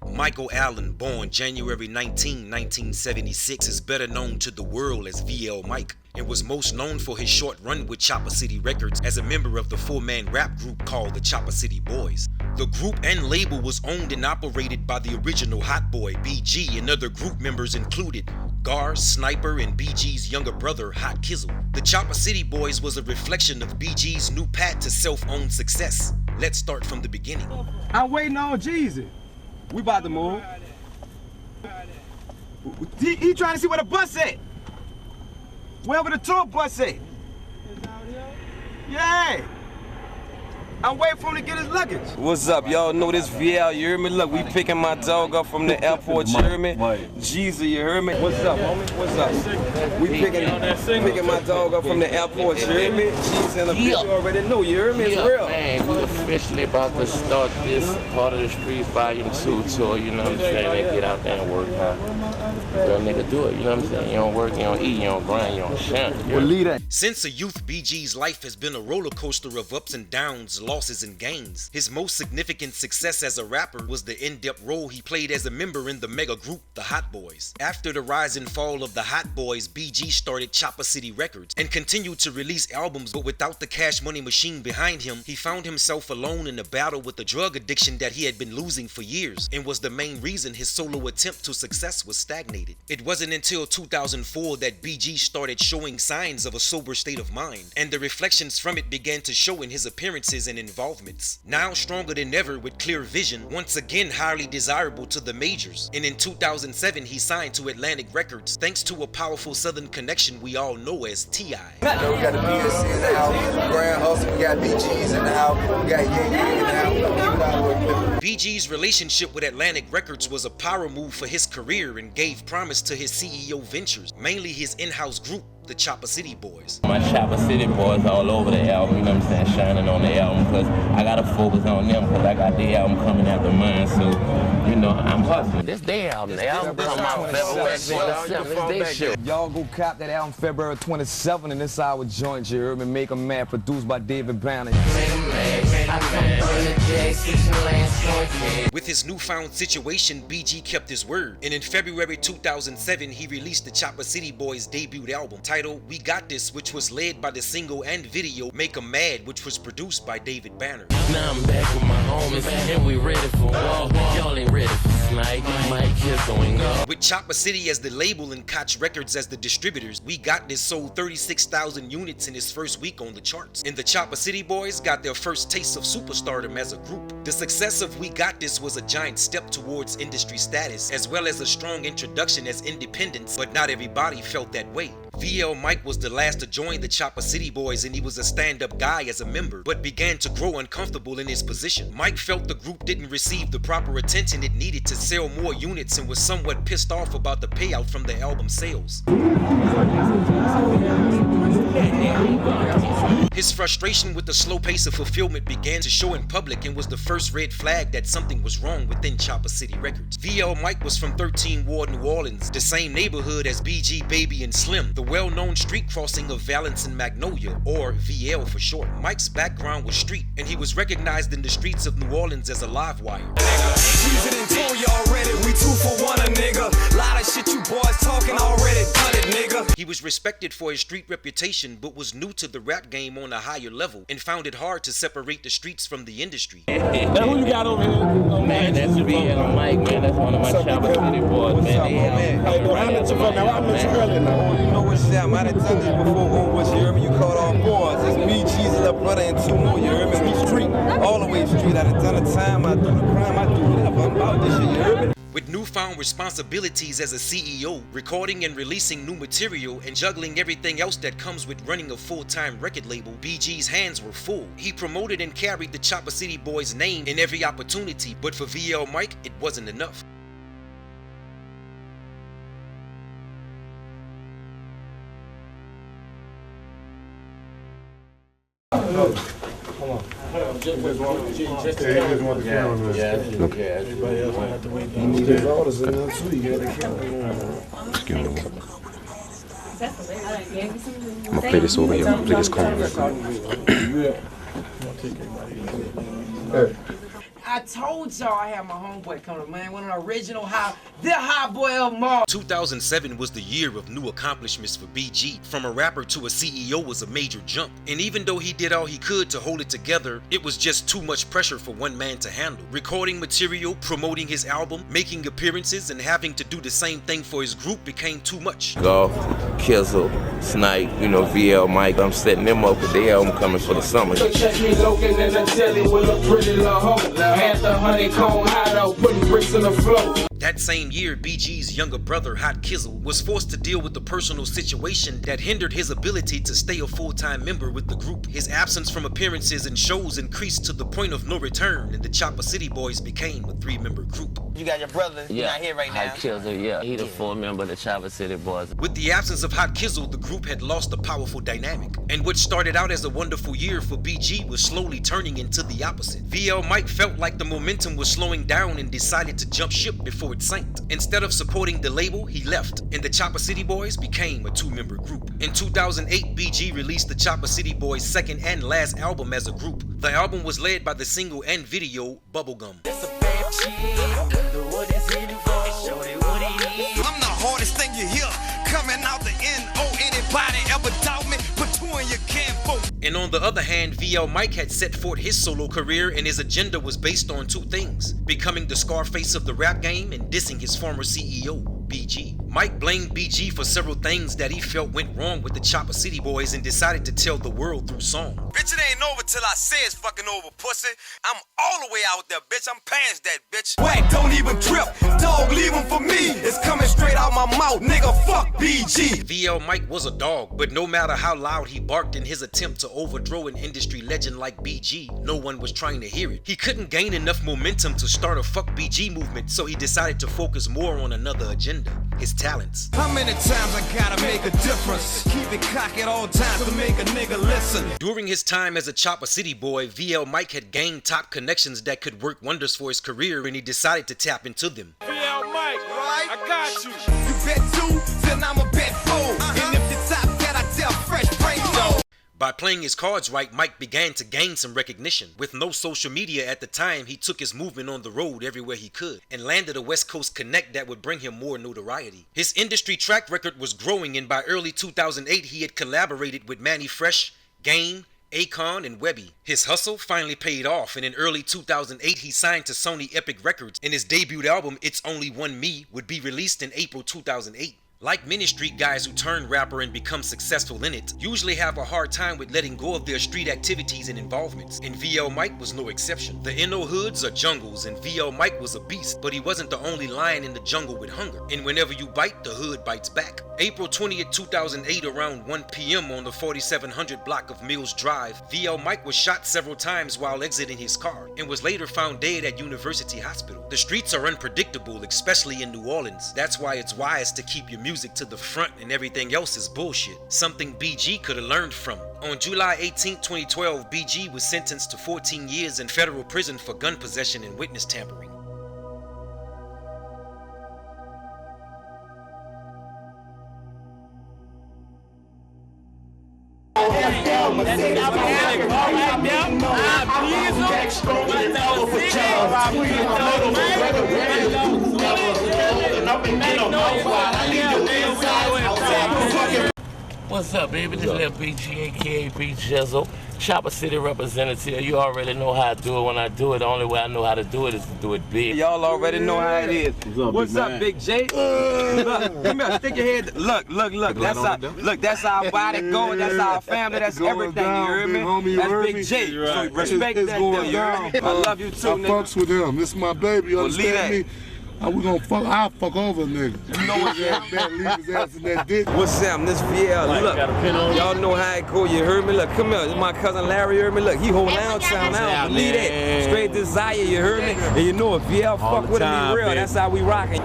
Michael Allen, born January 19, 1976, is better known to the world as VL Mike, and was most known for his short run with Choppa City Records as a member of the four-man rap group called the Choppa City Boys. The group and label was owned and operated by the original Hot Boy, BG, and other group members included Gar, Sniper, and BG's younger brother, Hot Kizzle. The Choppa City Boys was a reflection of BG's new path to self-owned success. Let's start from the beginning. I'm waiting on Jesus. We about to move. He trying to see where the bus at. Wherever the tour bus at. Yeah. I'm waiting for him to get his luggage. What's up? Y'all know this VL, you hear me? Look, we picking my dog up from the airport, you hear me? Jesus, you hear me? What's up, homie? What's up? We picking my dog up from the airport, you hear me? Jesus and the bitch, you already know, you hear me? It's real. Man, we officially about to start this Part of the Streets Volume 2 tour, you know what I'm saying? And get out there and work hard. Real nigga do it, you know what I'm saying? You don't work, you don't eat, you don't grind, you don't shine. Since a youth, BG's life has been a roller coaster of ups and downs, losses and gains. His most significant success as a rapper was the in-depth role he played as a member in the mega group, the Hot Boys. After the rise and fall of the Hot Boys, BG started Choppa City Records and continued to release albums, but without the cash money machine behind him, he found himself alone in a battle with the drug addiction that he had been losing for years, and was the main reason his solo attempt to success was stagnated. It wasn't until 2004 that BG started showing signs of a sober state of mind, and the reflections from it began to show in his appearances and involvements. Now stronger than ever with clear vision, once again highly desirable to the majors, and in 2007 he signed to Atlantic Records thanks to a powerful southern connection we all know as T.I. We got the BSC in the house, Grand Hustle, we got BG's in the house, we got Yang in the house. BG's relationship with Atlantic Records was a power move for his career and gave promise to his CEO ventures, mainly his in-house group, the Choppa City Boys. My Choppa City Boys all over the album, you know what I'm saying, shining on the album, because I gotta focus on them, because I got their album coming after mine, so, you know, I'm hustling. This their album, the album come out February 27th, it's their shit. Y'all go cop that album February 27th, and this our joint, you hear me? Make 'em Mad, produced by David Banner. With his newfound situation, BG kept his word, and in February 2007 he released the Choppa City Boys debut album titled We Got This, which was led by the single and video Make 'Em Mad, which was produced by David Banner. Now I'm back with my homies, and we ready for war. Y'all ain't ready for Snipe, Mike is going up. With Choppa City as the label and Koch Records as the distributors, We Got This sold 36,000 units in its first week on the charts, and the Choppa City Boys got their first taste of superstardom as a group. The success of We Got This was a giant step towards industry status, as well as a strong introduction as independents, but not everybody felt that way. VL Mike was the last to join the Choppa City Boys, and he was a stand-up guy as a member, but began to grow uncomfortable in his position. Mike felt the group didn't receive the proper attention it needed to sell more units, and was somewhat pissed off about the payout from the album sales. His frustration with the slow pace of fulfillment began to show in public, and was the first red flag that something was wrong within Choppa City Records. VL Mike was from 13 Ward, New Orleans, the same neighborhood as BG, Baby, and Slim, the well-known street crossing of Valence and Magnolia, or VL for short. Mike's background was street, and he was recognized in the streets of New Orleans as a live wire. He was respected for his street reputation, but was new to the rap game on a higher level, and found it hard to separate the streets from the industry. Now who you got over here? Man, that's VL Mike, man. That's one of my Choppa City Boys, man. Hey, bro, I met you earlier now. You know what's up? I done tell this before, what you hear me? You caught all boys. It's me, Jesus, a brother, and two more, you hear me? We street, all the way street. I done done the time, I do the crime, I do whatever. I'm about this shit, you hear me? With newfound responsibilities as a CEO, recording and releasing new material, and juggling everything else that comes with running a full-time record label, BG's hands were full. He promoted and carried the Choppa City Boys name in every opportunity, but for VL Mike, it wasn't enough. Hold on. Just want the camera, man. Everybody else might have to wait. There's orders in there too. You got the camera. I'm gonna play this over here. I'm gonna play this corner. I told y'all I had my homeboy coming, man. One of the original hot boy of them all. 2007 was the year of new accomplishments for BG. From a rapper to a CEO was a major jump. And even though he did all he could to hold it together, it was just too much pressure for one man to handle. Recording material, promoting his album, making appearances, and having to do the same thing for his group became too much. Golf, Kizzle, Snipe, you know, VL, Mike. I'm setting them up with their album coming for the summer. Catch me looking in the telly with a pretty little hoe. Had the honeycomb hideout, putting bricks in the floor. That same year, BG's younger brother, Hot Kizzle, was forced to deal with a personal situation that hindered his ability to stay a full-time member with the group. His absence from appearances and shows increased to the point of no return, and the Choppa City Boys became a 3-member group. You got your brother, he's not here right now. Hot Kizzle, yeah. He the full member of the Choppa City Boys. With the absence of Hot Kizzle, the group had lost a powerful dynamic. And what started out as a wonderful year for BG was slowly turning into the opposite. VL Mike felt like the momentum was slowing down and decided to jump ship before it sank. Instead of supporting the label, he left, and the Choppa City Boys became a 2-member group. In 2008, BG released the Choppa City Boys' second and last album as a group. The album was led by the single and video Bubblegum. I'm the hardest thing you hear coming out the N.O. Anybody ever doubt me? Put 2 in your can vote. And on the other hand, VL Mike had set forth his solo career, and his agenda was based on 2 things: becoming the Scarface of the rap game and dissing his former CEO, BG. Mike blamed BG for several things that he felt went wrong with the Choppa City Boys and decided to tell the world through song. Bitch, it ain't over till I say it's fucking over, pussy. I'm all the way out there, bitch. I'm past that, bitch. Whack, don't even trip. Dog, leave him for me. It's coming straight out my mouth, nigga. Fuck BG. VL Mike was a dog, but no matter how loud he barked in his attempt to overthrow an industry legend like BG, no one was trying to hear it. He couldn't gain enough momentum to start a fuck BG movement, so he decided to focus more on another agenda: his talents. How many times I gotta make a difference? Keep it cocked at all times to make a nigga listen. During his time as a Choppa City boy, VL Mike had gained top connections that could work wonders for his career, and he decided to tap into them. VL Mike, right? I got you. You bet 2, then I'm a bet 4. And if you top that, I tell fresh break though. By playing his cards right, Mike began to gain some recognition. With no social media at the time, he took his movement on the road everywhere he could and landed a West Coast connect that would bring him more notoriety. His industry track record was growing, and by early 2008, he had collaborated with Manny Fresh, Game, Akon, and Webby. His hustle finally paid off, and in early 2008, he signed to Sony Epic Records, and his debut album, It's Only One Me, would be released in April 2008. Like many street guys who turn rapper and become successful in it, usually have a hard time with letting go of their street activities and involvements, and VL Mike was no exception. The NO hoods are jungles, and VL Mike was a beast, but he wasn't the only lion in the jungle with hunger, and whenever you bite, the hood bites back. April 20th, 2008, around 1 p.m. on the 4700 block of Mills Drive, VL Mike was shot several times while exiting his car, and was later found dead at University Hospital. The streets are unpredictable, especially in New Orleans. That's why it's wise to keep your music to the front and everything else is bullshit. Something BG could have learned from. On July 18, 2012, BG was sentenced to 14 years in federal prison for gun possession and witness tampering. What's up, baby? This little BG, aka B Jizzle, Choppa City representative. You already know how I do it. When I do it, the only way I know how to do it is to do it big. Y'all already know how it is. What's up, Big J? Look, come here, stick your head. Look. That's our body going. That's our family. That's everything. You heard me? That's Big J. So respect that, girl. I love you too, I nigga. fucks with him. This is my baby. You understand me? We gonna fuck. I'll fuck over a nigga. You know what? Leave his ass in that dick. What's up? This VL. Look, y'all know how it go. You heard me? Look, come here. This is my cousin Larry. You heard me? Look, he hold down town. I don't believe that. Straight desire. You heard me? And you know if VL fuck with him, be real. That's how we rockin'.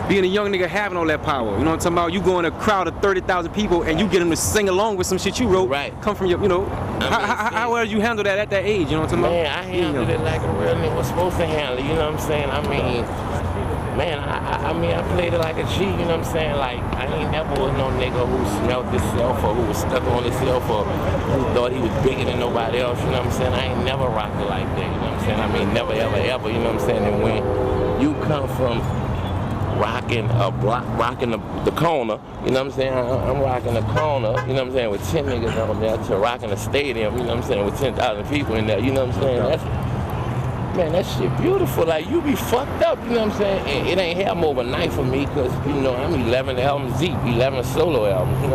Being a young nigga having all that power, you know what I'm talking about? You go in a crowd of 30,000 people and you get them to sing along with some shit you wrote. Right. Come from your, you know. How well you handle that at that age? You know what I'm talking about? Man, I handled it like a real nigga was supposed to handle it. You know what I'm saying? I mean, Man, I mean, I played it like a G, you know what I'm saying? Like, I ain't never was no nigga who smelled himself or who was stuck on himself or who thought he was bigger than nobody else, you know what I'm saying? I ain't never rocked it like that, you know what I'm saying? I mean, never, ever, ever, you know what I'm saying? And when you come from rocking a block, rocking the corner, you know what I'm saying? I'm rocking the corner, you know what I'm saying, with 10 niggas on there to rocking a stadium, you know what I'm saying, with 10,000 people in there, you know what I'm saying? Man, that shit beautiful. Like, you be fucked up, you know what I'm saying? And it ain't happen overnight for me because, you know, I'm 11 albums deep, 11 solo albums, you know